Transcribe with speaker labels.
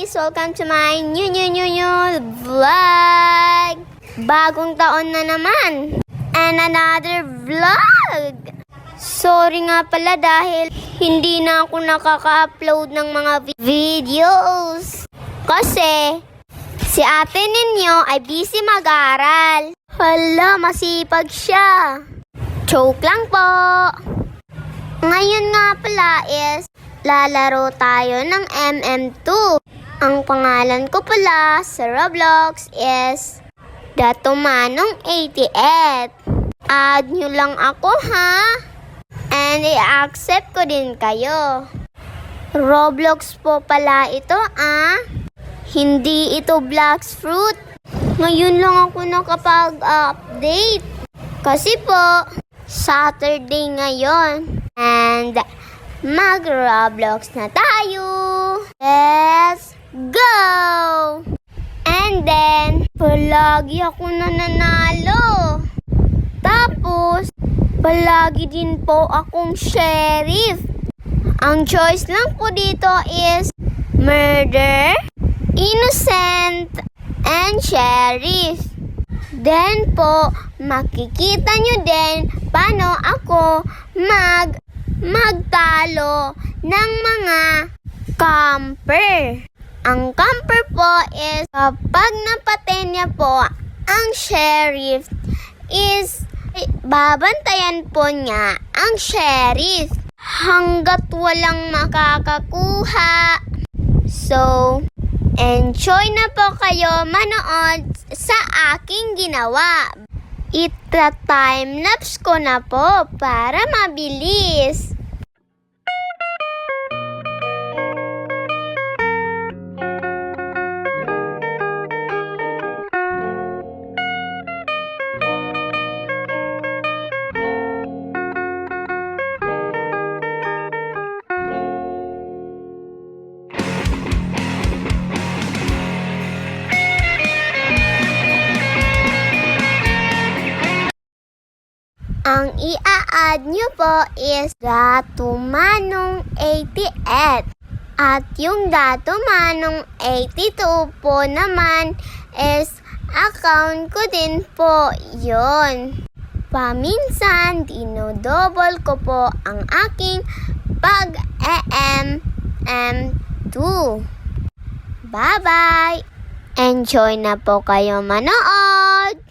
Speaker 1: guys! Welcome to my new vlog! Bagong taon na naman! And another vlog! Sorry nga pala dahil hindi na ako nakaka-upload ng mga videos. Kasi si ate ninyo ay busy mag-aral. Hala, masipag siya. Joke lang po. Ngayon nga pala is lalaro tayo ng MM2. Ang pangalan ko pala sa Roblox is Datumanong 88. Add nyo lang ako ha. And i-accept ko din kayo. Roblox po pala ito Hindi ito Bloxfruit. Ngayon lang ako nakapag-update. Kasi po, Saturday ngayon. And mag-Roblox na tayo. Let's go! And then, palagi ako nananalo. Tapos, palagi din po akong sheriff. Ang choice lang po dito is murder, innocent, and sheriff. Then po, makikita nyo din paano ako magtalo ng mga camper. Ang camper po is kapag napatay niya po ang sheriff is babantayan po niya ang sheriff hanggat walang makakakuha. So, enjoy na po kayo manood sa aking ginawa. Ita-time-lapse ko na po para mabilis. Ang i-add nyo po is Datumanong 88. At yung Datumanong 82 po naman is account ko din po yon. Paminsan, dinodouble ko po ang aking pag-MM2. Bye-bye! Enjoy na po kayo manood!